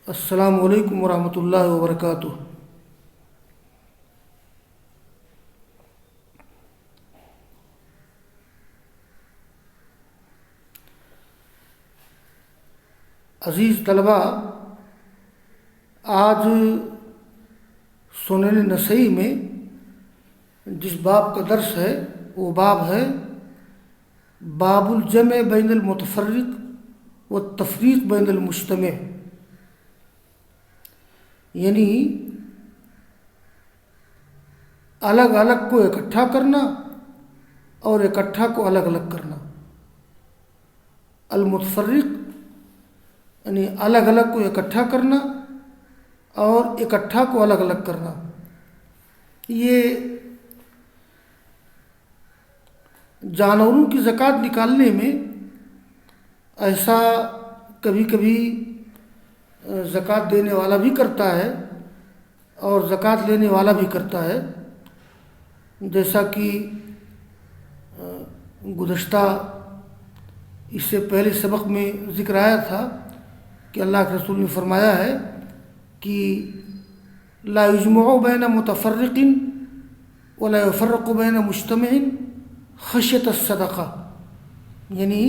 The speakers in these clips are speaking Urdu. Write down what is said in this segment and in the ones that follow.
السلام علیکم ورحمۃ اللہ وبرکاتہ۔ عزیز طلبہ، آج سنن نسائی میں جس باب کا درس ہے وہ باب ہے باب الجمع بین المتفرق والتفریق بین المجتمع، یعنی الگ الگ کو اکٹھا کرنا اور اکٹھا کو الگ الگ کرنا۔ المتفرق یعنی الگ الگ کو اکٹھا کرنا اور اکٹھا کو الگ الگ کرنا۔ یہ جانوروں کی زکوٰۃ نکالنے میں ایسا کبھی کبھی زکوٰۃ دینے والا بھی کرتا ہے اور زکوٰۃ لینے والا بھی کرتا ہے، جیسا کہ گزشتہ اس سے پہلے سبق میں ذکر آیا تھا کہ اللہ کے رسول نے فرمایا ہے کہ لا یجمع بین متفرق ولا یفرق بین مجتمع خشیۃ الصدقہ، یعنی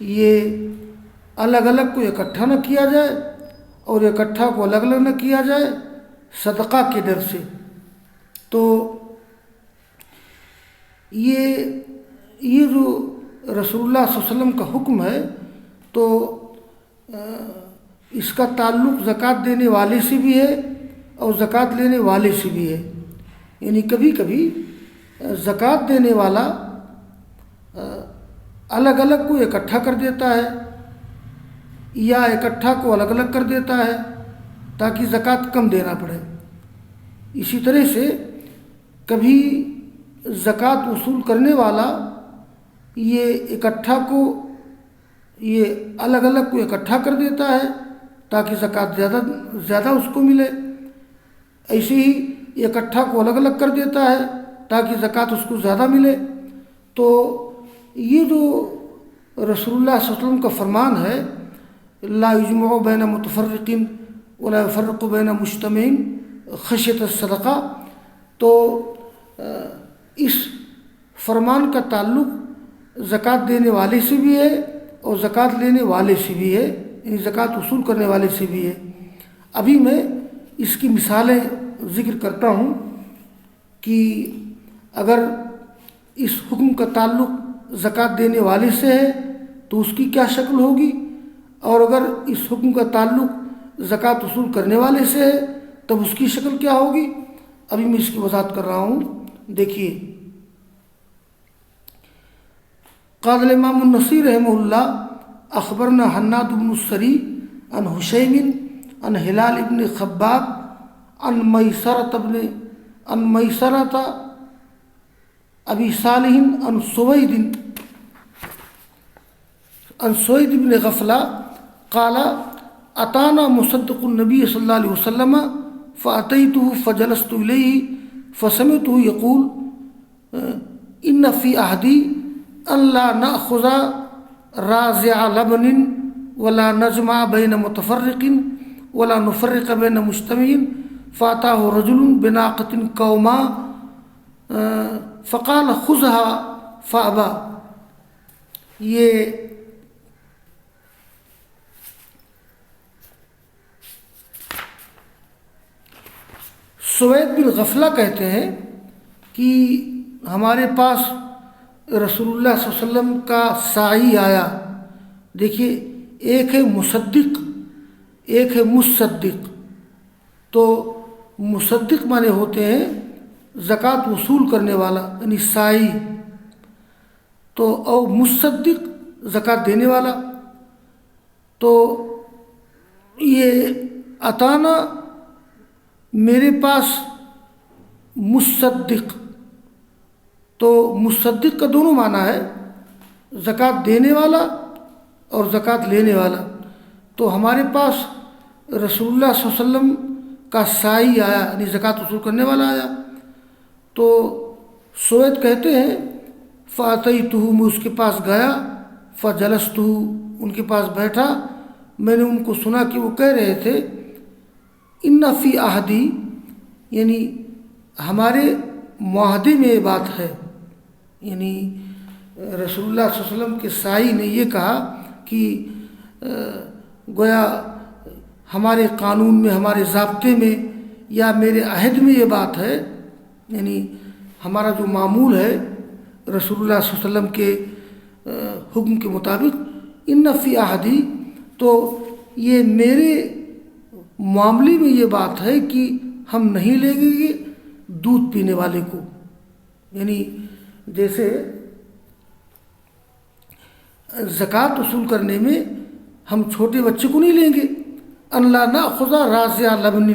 یہ الگ الگ کو اکٹھا نہ کیا جائے اور اکٹھا کو الگ الگ نہ کیا جائے صدقہ کے ڈر سے۔ تو یہ جو رسول اللہ صلی اللہ علیہ وسلم کا حکم ہے تو اس کا تعلق زکوٰۃ دینے والے سے بھی ہے اور زکوٰۃ لینے والے سے بھی ہے، یعنی کبھی کبھی زکوٰۃ دینے والا الگ الگ کو اکٹھا کر دیتا ہے یا اکٹھا کو الگ الگ کر دیتا ہے تاکہ زکوٰۃ کم دینا پڑے۔ اسی طرح سے کبھی زکوٰۃ وصول کرنے والا یہ الگ الگ کو اکٹھا کر دیتا ہے تاکہ زکوٰۃ زیادہ اس کو ملے، ایسے ہی اکٹھا کو الگ الگ کر دیتا ہے تاکہ زکوٰۃ اس کو زیادہ ملے۔ تو یہ جو رسول اللہ صلی اللہ علیہ وسلم کا فرمان ہے لا یجمع بین متفرق ولا یفرق بین مجتمع خشیۃ الصدقہ، تو اس فرمان کا تعلق زکوٰۃ دینے والے سے بھی ہے اور زکوٰۃ لینے والے سے بھی ہے، یعنی زکوٰۃ وصول کرنے والے سے بھی ہے۔ ابھی میں اس کی مثالیں ذکر کرتا ہوں کہ اگر اس حکم کا تعلق زکوٰۃ دینے والے سے ہے تو اس کی کیا شکل ہوگی، اور اگر اس حکم کا تعلق زکوٰۃ وصول کرنے والے سے ہے تب اس کی شکل کیا ہوگی۔ ابھی میں اس کی وضاحت کر رہا ہوں، دیکھیے۔ قال الامام النسائی رحمہ اللہ اخبرنا حناد بن السری عن حشیم عن ہلال ابن خباب عن میسرۃ ابی صالح عن سوید بن غفلہ قال اتانا مصدق النبی صلی اللہ علیہ وسلم فاتیته فجلست الیہ فسمعته یقول ان فی عہدی ان لا نأخذ رازع لبن ولا نجمع بین متفرق ولا نفرق بین مجتمع فاتاه رجل بناقة قوما فقال خذها فابى۔ یہ سوید بن غفلہ کہتے ہیں کہ ہمارے پاس رسول اللہ صلی اللہ علیہ وسلم کا ساعی آیا۔ دیکھیے، ایک ہے مصدق ایک ہے مصدق، تو مصدق مانے ہوتے ہیں زکوٰۃ وصول کرنے والا یعنی ساعی، تو اور مصدق زکوٰۃ دینے والا۔ تو یہ اتانا میرے پاس مصدق، تو مصدق کا دونوں معنی ہے، زکوٰۃ دینے والا اور زکوٰۃ لینے والا۔ تو ہمارے پاس رسول اللہ صلی اللہ علیہ وسلم کا ساعی آیا یعنی زکوٰۃ وصول کرنے والا آیا۔ تو سوید کہتے ہیں فاتیتہ میں اس کے پاس گیا، فجلستہ ان کے پاس بیٹھا، میں نے ان کو سنا کہ وہ کہہ رہے تھے ان فی عہدی، یعنی ہمارے معاہدے میں یہ بات ہے، یعنی رسول اللہ صلی اللہ علیہ وسلم کے سائی نے یہ کہا کہ گویا ہمارے قانون میں، ہمارے ضابطے میں یا میرے عہد میں یہ بات ہے، یعنی ہمارا جو معمول ہے رسول اللہ صلی اللہ علیہ وسلم کے حکم کے مطابق، ان فی عہدی، تو یہ میرے معاملے میں یہ بات ہے کہ ہم نہیں لیں گے دودھ پینے والے کو، یعنی جیسے زکوٰۃ وصول کرنے میں ہم چھوٹے بچے کو نہیں لیں گے، ان لا ناخذ راضع لبن،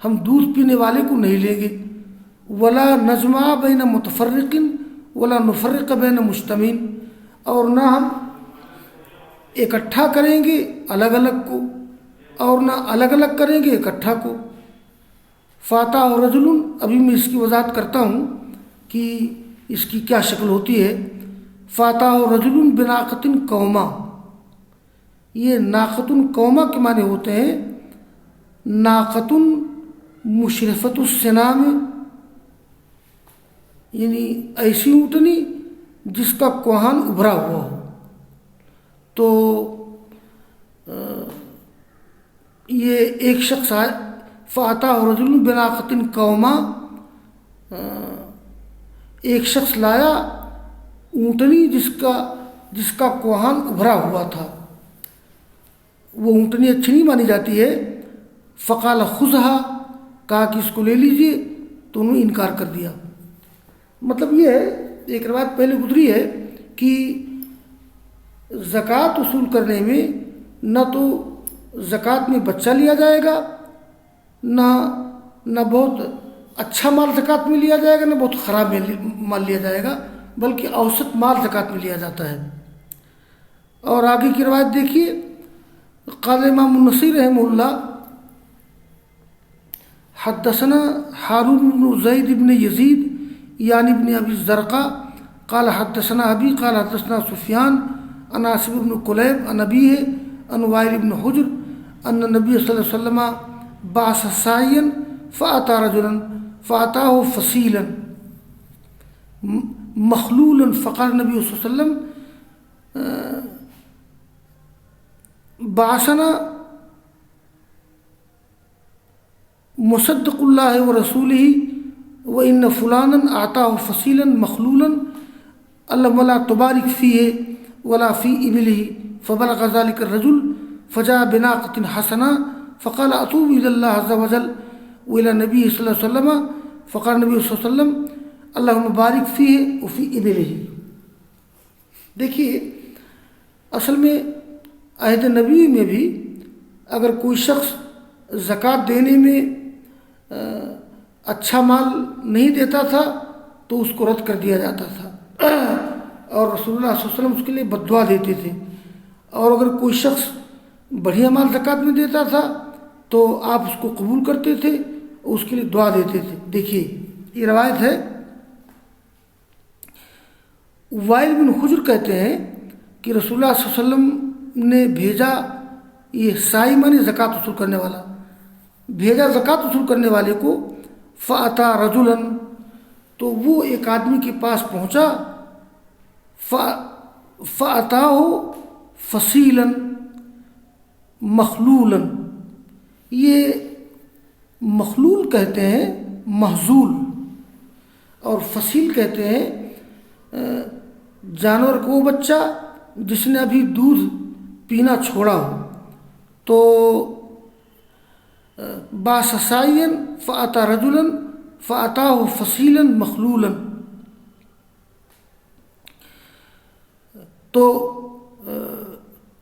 ہم دودھ پینے والے کو نہیں لیں گے، ولا نجمع بین متفرق ولا نفرق بین مجتمع، اور نہ ہم اکٹھا کریں گے الگ الگ کو اور نہ الگ الگ کریں گے اکٹھا کو۔ فاتح رجل، ابھی میں اس کی وضاحت کرتا ہوں کہ اس کی کیا شکل ہوتی ہے۔ فاتح رجل بناقۃ قوما، یہ ناقۃ قوما کے معنی ہوتے ہیں ناقۃ مشرفۃ السنام، یعنی ایسی اونٹنی جس کا کوہان ابھرا ہوا ہو۔ تو یہ ایک شخص آئے، فاتح رجل بناقۃ قوما، ایک شخص لایا اونٹنی جس کا کوہان ابھرا ہوا تھا، وہ اونٹنی اچھی نہیں مانی جاتی ہے۔ فقال خذھا، کہا کہ اس کو لے لیجئے، تو انہوں نے انکار کر دیا۔ مطلب یہ ہے، ایک روایت پہلے گزری ہے کہ زکوٰۃ وصول کرنے میں نہ تو زکوٰۃ میں بچہ لیا جائے گا، نہ بہت اچھا مال زکوٰۃ میں لیا جائے گا، نہ بہت خراب مال لیا جائے گا، بلکہ اوسط مال زکوٰۃ میں لیا جاتا ہے۔ اور آگے کی روایت دیکھیے، قال امام النصیر رحمہ اللہ حدثنا ہارون بن زید بن یزید یعنی ابن ابی الزرقاء قال حدثنا ابی قال حدثنا سفیان عن عاصم بن کلیب عن ابیہ عن وائل بن حجر ان النبی صلی اللہ علیہ وسلم بعث ساعیا فأتى رجلا فأتاه فصیلا مخلولا فقال النبی صلی اللہ علیہ وسلم بعثنا مصدق اللہ ورسولہ وإن فلانا أعطاه فصیلا مخلولا اللهم لا تبارك فيه ولا في إبله فبلغ ذلك الرجل فجاء بناقة حسنة فقال أتوب إلى الله عز وجل وإلى النبي صلى الله عليه وسلم فقال النبي صلى الله عليه وسلم اللهم بارك فيه وفي إبله۔ دیکھیے، اصل میں عہد نبی میں بھی اگر کوئی شخص زکوٰۃ دینے میں اچھا مال نہیں دیتا تھا تو اس کو رد کر دیا جاتا تھا، اور رسول اللہ صلی اللہ علیہ وسلم اس کے لیے بد دعا دیتے تھے۔ اور اگر کوئی شخص بڑھیا مال زکوٰۃ میں دیتا تھا تو آپ اس کو قبول کرتے تھے، اس کے لیے دعا دیتے تھے۔ دیکھیے یہ روایت ہے، وائل بن حجر کہتے ہیں کہ رسول اللہ صلی اللہ علیہ وسلم نے بھیجا، یہ سائی معنی زکوٰۃ وصول کرنے والا، بھیجا زکوٰۃ وصول کرنے والے کو، فأتى رجلا، تو وہ ایک آدمی کے پاس پہنچا، فأتاه فصیلا مخلولا، یہ مخلول کہتے ہیں محزول، اور فصیل کہتے ہیں جانور کو وہ بچہ جس نے ابھی دودھ پینا چھوڑا ہو۔ تو باسسائین فأتى رجلا فأتاه فصیلا مخلولا، تو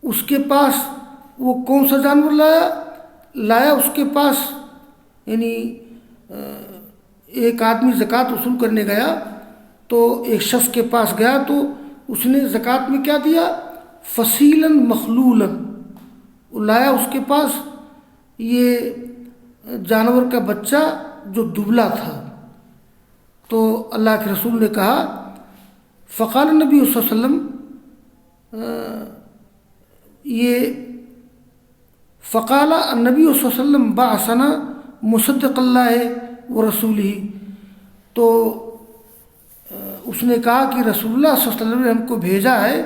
اس کے پاس وہ کون سا جانور لایا اس کے پاس، یعنی ایک آدمی زکوٰۃ وصول کرنے گیا تو ایک شخص کے پاس گیا تو اس نے زکوٰۃ میں کیا دیا، فصیلا مخلولا، لایا اس کے پاس یہ جانور کا بچہ جو دبلا تھا۔ تو اللہ کے رسول نے کہا، فقال النبی صلی اللہ علیہ وسلم، یہ فقال النبی صلی اللہ علیہ وسلم بعثنا مصدق اللہ و رسول ہی، تو اس نے کہا کہ رسول اللہ صلی اللہ علیہ وسلم نے ہم کو بھیجا ہے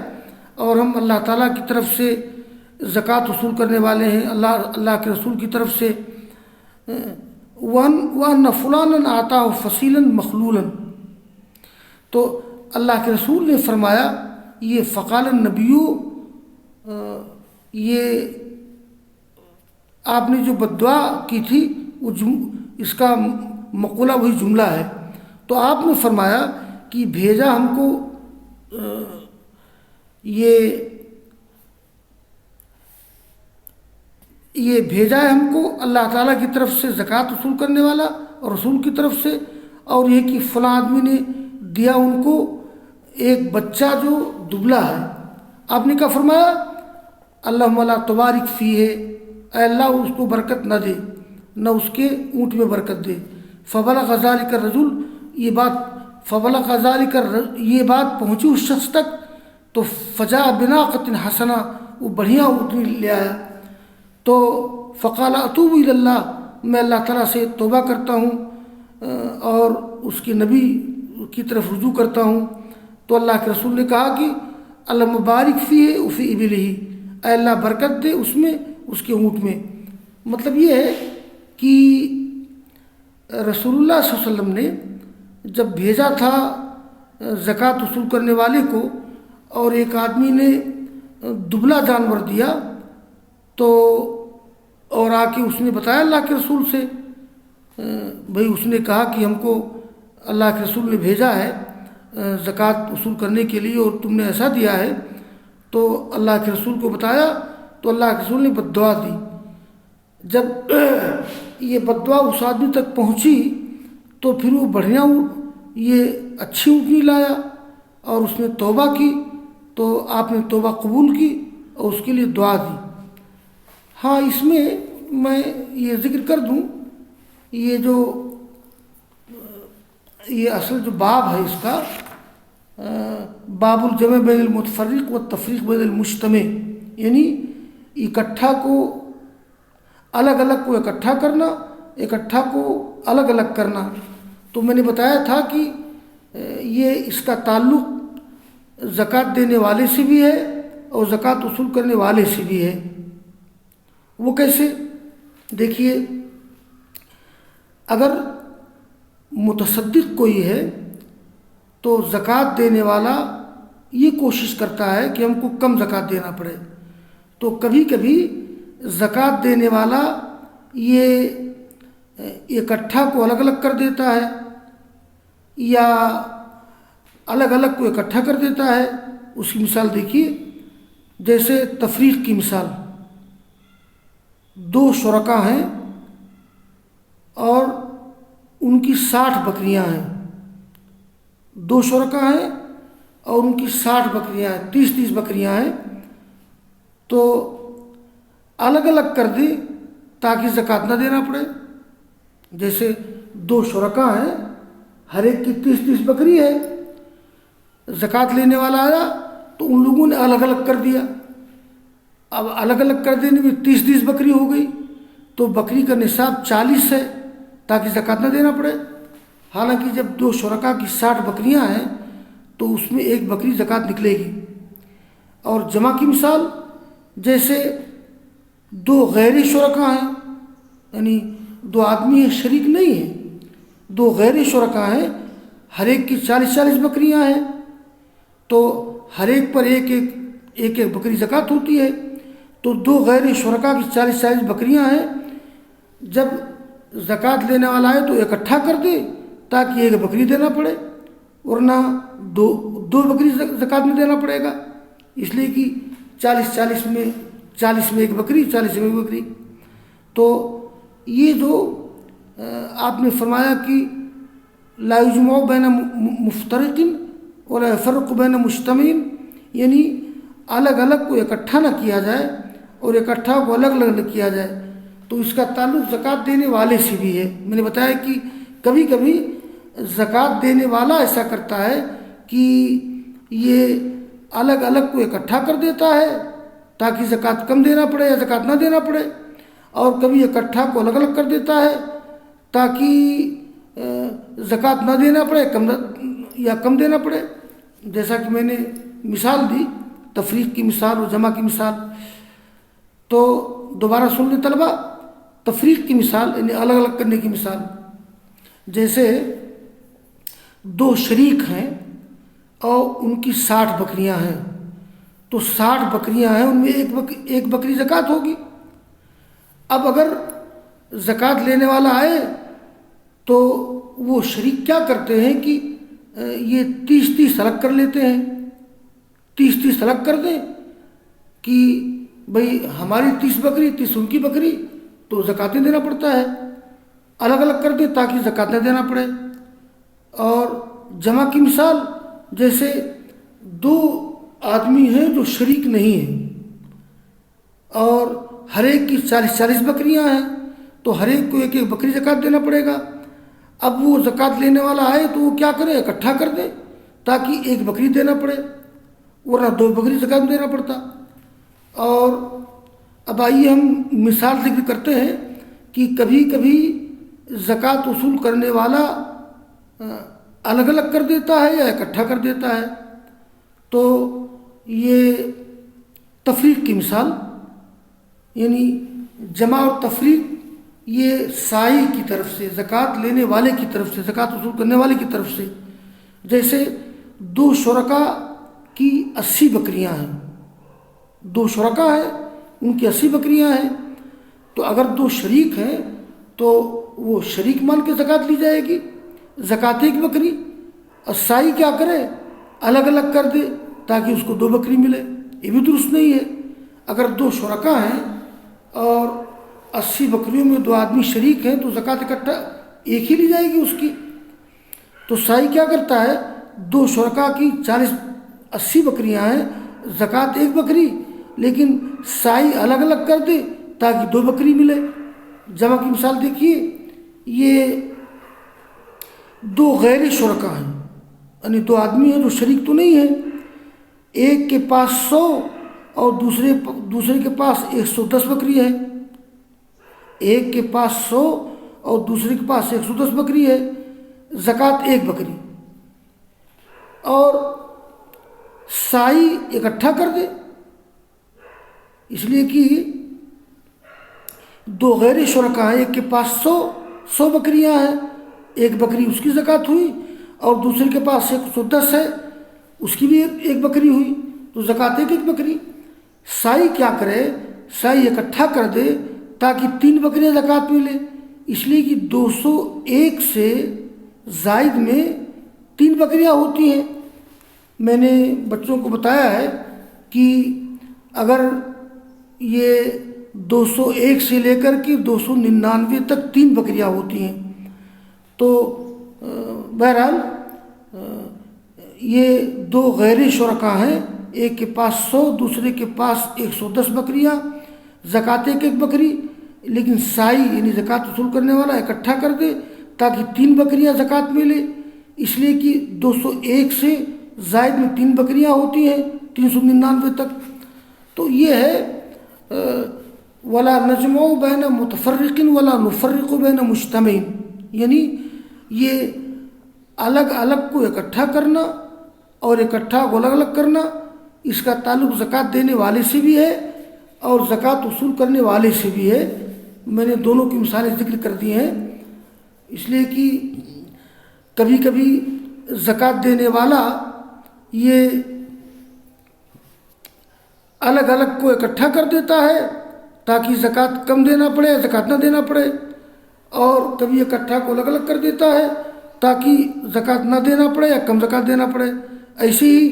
اور ہم اللہ تعالیٰ کی طرف سے زکوٰۃ وصول کرنے والے ہیں، اللہ کے رسول کی طرف سے۔ وَأَنَّ فُلَانًا آتَاهُ فَصِيلًا مَخْلُولًا، تو اللہ کے رسول نے فرمایا یہ فقال النبی، یہ آپ نے جو بد دعا کی تھی وہ اس کا مقولہ وہی جملہ ہے۔ تو آپ نے فرمایا کہ بھیجا ہم کو یہ بھیجا ہے ہم کو اللہ تعالیٰ کی طرف سے زکوٰۃ وصول کرنے والا اور رسول کی طرف سے، اور یہ کہ فلاں آدمی نے دیا ان کو ایک بچہ جو دبلا ہے۔ آپ نے کیا فرمایا؟ اللہم لا تبارک فیہ، اے اللہ اس کو برکت نہ دے، نہ اس کے اونٹ میں برکت دے۔ فبلغ ذلک الرجل، یہ بات پہنچی اس شخص تک، تو فجاء بناقۃ حسنہ، وہ بڑھیا اونٹنی لے آیا۔ تو فقال اتوب الی اللہ، میں اللہ تعالیٰ سے توبہ کرتا ہوں اور اس کے نبی کی طرف رجوع کرتا ہوں۔ تو اللہ کے رسول نے کہا کہ اللہم بارک فیہ وفی ابلہ، اے اللہ برکت دے اس میں، اس کے اونٹ میں۔ مطلب یہ ہے کہ رسول اللہ صلی اللہ علیہ وسلم نے جب بھیجا تھا زکوٰۃ وصول کرنے والے کو، اور ایک آدمی نے دبلا جانور دیا، تو اور آ کے اس نے بتایا اللہ کے رسول سے، بھئی اس نے کہا کہ ہم کو اللہ کے رسول نے بھیجا ہے زکوٰۃ وصول کرنے کے لیے اور تم نے ایسا دیا ہے، تو اللہ کے رسول کو بتایا، تو اللہ کے رسول نے بد دعا دی۔ جب یہ بد دعا اس آدمی تک پہنچی تو پھر وہ بڑھیا یہ اچھی اونٹنی لایا اور اس نے توبہ کی، تو آپ نے توبہ قبول کی اور اس کے لیے دعا دی۔ ہاں، اس میں میں یہ ذکر کر دوں، یہ اصل جو باب ہے اس کا، باب الجمع بین المتفرق والتفریق بین المجتمع، یعنی اکٹھا کو الگ الگ کو اکٹھا کرنا، اکٹھا کو الگ الگ کرنا۔ تو میں نے بتایا تھا کہ یہ اس کا تعلق زکوٰۃ دینے والے سے بھی ہے اور زکوٰۃ وصول کرنے والے سے بھی ہے۔ وہ کیسے؟ دیکھیے، اگر متصدق کوئی ہے تو زکوٰۃ دینے والا یہ کوشش کرتا ہے کہ ہم کو کم زکوٰۃ دینا پڑے، تو کبھی کبھی زکوٰۃ دینے والا یہ اکٹھا کو الگ الگ کر دیتا ہے یا الگ الگ کو اکٹھا کر دیتا ہے۔ اس کی مثال دیکھیے، جیسے تفریق کی مثال، دو شرکا ہیں اور ان کی 60 بکریاں ہیں، دو شرکا ہیں اور ان کی 60 بکریاں ہیں، 30 بکریاں ہیں، تو الگ الگ کر دیں تاکہ زکوٰۃ نہ دینا پڑے۔ جیسے دو شرکا ہیں، ہر ایک کی 30 بکری ہے، زکوٰۃ لینے والا آیا تو ان لوگوں نے الگ الگ کر دیا۔ اب الگ الگ کر دینے میں 30 بکری ہو گئی، تو بکری کا نصاب 40 ہے تاکہ زکوٰۃ نہ دینا پڑے۔ حالانکہ جب دو شرکا کی 60 بکریاں ہیں تو اس میں ایک بکری زکوٰۃ نکلے گی۔ اور جمع کی مثال، جیسے دو غیر شرکا ہیں، یعنی دو آدمی ہیں، شریک نہیں ہیں، دو غیر شرکا ہیں، ہر ایک کی 40 بکریاں ہیں، تو ہر ایک پر ایک بکری زکوٰۃ ہوتی ہے۔ تو دو غیر شرکا کی 40 بکریاں ہیں، جب زکوٰۃ لینے والا ہے تو اکٹھا کر دے تاکہ ایک بکری دینا پڑے، ورنہ دو بکری زکوٰۃ میں دینا پڑے گا، اس لیے کہ 40 میں ایک بکری، 40 میں ایک بکری۔ تو یہ جو آپ نے فرمایا کہ لا یجمع بین مفترق ولا یفرق بین مجتمع، یعنی الگ الگ کو اکٹھا نہ کیا جائے اور اکٹھا کو الگ الگ نہ کیا جائے، تو اس کا تعلق زکوٰۃ دینے والے سے بھی ہے۔ میں نے بتایا کہ کبھی کبھی زکوٰۃ دینے والا ایسا کرتا ہے کہ یہ الگ الگ کو اکٹھا کر دیتا ہے تاکہ زکوٰۃ کم دینا پڑے یا زکوٰۃ نہ دینا پڑے، اور کبھی اکٹھا کو الگ الگ کر دیتا ہے تاکہ زکوٰۃ نہ دینا پڑے کم دینا پڑے. جیسا کہ میں نے مثال دی تفریق کی مثال اور جمع کی مثال. تو دوبارہ سن لیں طلبہ. تفریق کی مثال یعنی الگ الگ کرنے کی مثال. جیسے 2 شریک ہیں اور ان کی 60 بکریاں ہیں. تو 60 بکریاں ہیں، ان میں ایک بکری زکوٰۃ ہوگی. اب اگر زکوٰۃ لینے والا آئے تو وہ شریک کیا کرتے ہیں کہ یہ 30 الگ کر لیتے ہیں. 30 الگ کر دیں کہ بھئی ہماری 30 بکری 30 ان کی بکری، تو زکوٰۃ نہیں دینا پڑتا ہے. الگ الگ کر دیں تاکہ زکوٰۃ نہ دینا پڑے. اور جمع کی مثال جیسے 2 آدمی ہیں جو شریک نہیں ہیں اور ہر ایک کی 40 بکریاں ہیں، تو ہر ایک کو ایک بکری زکوٰۃ دینا پڑے گا. اب وہ زکوٰۃ لینے والا آئے تو وہ کیا کرے، اکٹھا کر دے تاکہ ایک بکری دینا پڑے، ورنہ 2 بکری زکوٰۃ دینا پڑتا. اور اب آئیے ہم مثال ذکر کرتے ہیں کہ کبھی کبھی زکوٰۃ وصول کرنے والا الگ الگ کر دیتا ہے یا اکٹھا کر دیتا ہے. تو یہ تفریق کی مثال، یعنی جمع اور تفریق یہ سائی کی طرف سے، زکوٰۃ لینے والے کی طرف سے، زکوٰۃ وصول کرنے والے کی طرف سے. جیسے 2 شرکاء کی 80 بکریاں ہیں. 2 شرکاء ہیں، ان کی 80 بکریاں ہیں. تو اگر 2 شریک ہیں تو وہ شریک مان کے زکوٰۃ لی جائے گی، زکوٰۃ ایک بکری. اور سائی کیا کرے، الگ الگ کر دے تاکہ اس کو 2 بکری ملے. یہ بھی درست نہیں ہے. اگر 2 شرکاء ہیں اور 80 بکریوں میں 2 آدمی شریک ہیں تو زکوٰۃ اکٹھا ایک ہی لی جائے گی اس کی. تو سائی کیا کرتا ہے، 2 شرکاء کی 80 بکریاں ہیں، زکوٰۃ ایک بکری، لیکن سائی الگ الگ کر دے تاکہ 2 بکری ملے. جمع کی مثال دیکھیے، یہ 2 غیر شرکاء ہیں، یعنی 2 آدمی ہیں جو شریک تو نہیں ہیں. ایک کے پاس 100 اور دوسرے کے پاس 110 بکری ہے. ایک کے پاس 100 اور دوسرے کے پاس 110 بکری ہے، زکوٰۃ ایک بکری. اور سائی اکٹھا کر دے، اس لیے کہ 2 غیر شرکاء ہیں، ایک کے پاس 100 بکریاں ہیں، ایک بکری اس کی زکوٰۃ ہوئی اور دوسرے کے پاس 110 ہے، اس کی بھی ایک بکری ہوئی، تو زکوٰۃ ایک بکری. سائی کیا کرے، سائی اکٹھا کر دے تاکہ 3 بکریاں زکوٰۃ ملے. اس لیے کہ 201 سے زائد میں 3 بکریاں ہوتی ہیں. میں نے بچوں کو بتایا ہے کہ اگر یہ 201 سے لے کر کے 299 تک 3 بکریاں ہوتی ہیں، تو بہرحال یہ 2 غیر شرکاء ہیں، ایک کے پاس 100 دوسرے کے پاس 110 بکریاں، زکوٰۃ ایک بکری. لیکن سائی یعنی زکوٰۃ وصول کرنے والا اکٹھا کر دے تاکہ 3 بکریاں زکوٰۃ ملے. اس لیے کہ 201 سے زائد میں 3 بکریاں ہوتی ہیں 399 تک. تو یہ ہے ولا نجمع بین متفرق ولا نفرق بین مجتمع، یعنی یہ الگ الگ کو اکٹھا کرنا اور اکٹھا کو الگ الگ کرنا، اس کا تعلق زکوٰۃ دینے والے سے بھی ہے اور زکوٰۃ وصول کرنے والے سے بھی ہے. میں نے دونوں کی مثالیں ذکر کر دی ہیں، اس لیے کہ کبھی کبھی زکوٰۃ دینے والا یہ الگ الگ کو اکٹھا کر دیتا ہے تاکہ زکوٰۃ کم دینا پڑے، زکوٰۃ نہ دینا پڑے، اور کبھی اکٹھا کو الگ الگ کر دیتا ہے تاکہ زکوٰۃ نہ دینا پڑے یا کم زکوٰۃ دینا پڑے. ایسے ہی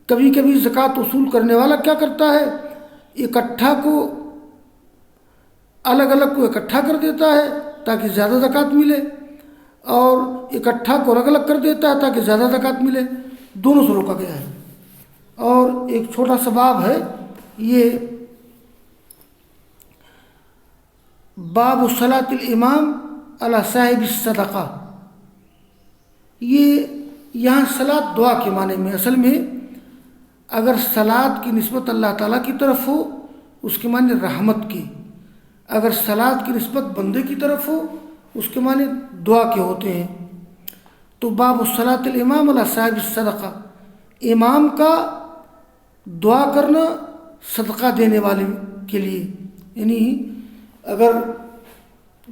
کبھی کبھی زکوٰۃ وصول کرنے والا کیا کرتا ہے، اکٹھا کو الگ الگ کو اکٹھا کر دیتا ہے تاکہ زیادہ زکوٰۃ ملے، اور اکٹھا کو الگ الگ کر دیتا ہے تاکہ زیادہ زکوٰۃ ملے. دونوں سے روکا گیا ہے. اور ایک چھوٹا سا باب ہے، یہ باب صلاۃ الامام علی صاحب الصدقہ. یہ یہاں صلاۃ دعا کے معنی میں، اصل میں اگر صلاۃ کی نسبت اللہ تعالیٰ کی طرف ہو اس کے معنی رحمت کی، اگر صلات کی نسبت بندے کی طرف ہو اس کے معنی دعا کے ہوتے ہیں۔ تو باب الصلاۃ الامام علی صاحب الصدقہ، امام کا دعا کرنا صدقہ دینے والے کے لیے، یعنی اگر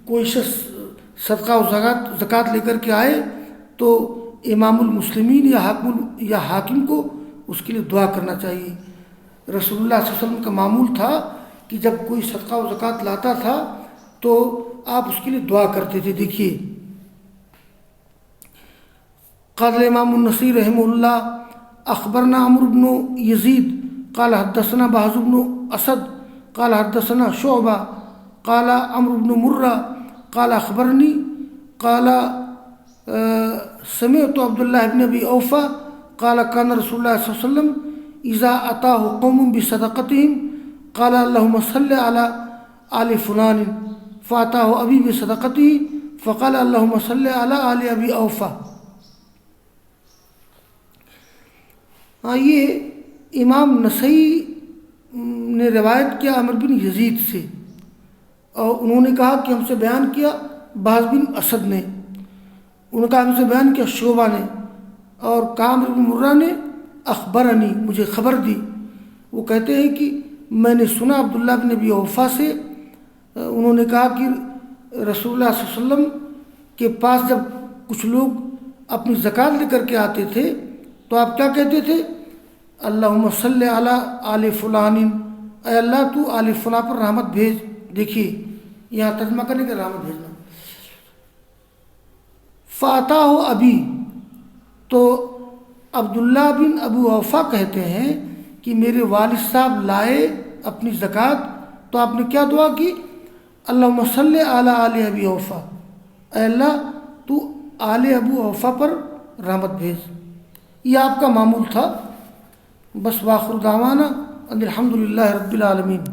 کوئی شخص صدقہ و زکوٰۃ لے کر کے آئے تو امام المسلمین یا حاکم کو اس کے لیے دعا کرنا چاہیے۔ رسول اللہ صلی اللہ علیہ وسلم کا معمول تھا کہ جب کوئی صدقہ و زکوٰۃ لاتا تھا تو آپ اس کے لیے دعا کرتے تھے۔ دیکھیے قال امام النسائی رحمہ اللہ اخبرنا عمرو بن یزید قال حدثنا بهز بن اسد قال حدثنا شعبہ قال عمرو بن مرہ قال اخبرنی قال سمعت عبد الله بن ابي اوفى قال كان رسول الله صلى الله عليه وسلم اذا اتاه قوم بصدقتهم قال اللهم صل على آل فلان فاتاه ابي بصدقته فقال اللهم صل على آل ابي اوفى۔ یہ امام نسائی نے روایت کیا عمر بن یزید سے، اور انہوں نے کہا کہ ہم سے بیان کیا بہز بن اسد نے، انہوں نے کہا ہم سے بیان کیا شعبہ نے، اور عمرو بن مرہ نے اخبرنی مجھے خبر دی۔ وہ کہتے ہیں کہ میں نے سنا عبداللہ بن ابی اوفا سے، انہوں نے کہا کہ رسول اللہ صلی اللہ علیہ وسلم کے پاس جب کچھ لوگ اپنی زکوٰۃ لے کر کے آتے تھے تو آپ کیا کہتے تھے؟ اللہم صلی علی آل فلان، اے اللہ تو آل فلاں پر رحمت بھیج۔ دیکھیے یہاں ترجمہ کرنے کے رحمت بھیجنا۔ فاتح ابی، تو عبداللہ بن ابو اوفا کہتے ہیں کہ میرے والد صاحب لائے اپنی زکوٰۃ تو آپ نے کیا دعا کی؟ اللہم صلی علی آل ابی اوفا، اے اللہ تو آل ابو اوفا پر رحمت بھیج۔ یہ آپ کا معمول تھا۔ بس واخر دعوانا ان الحمد للہ رب العالمین۔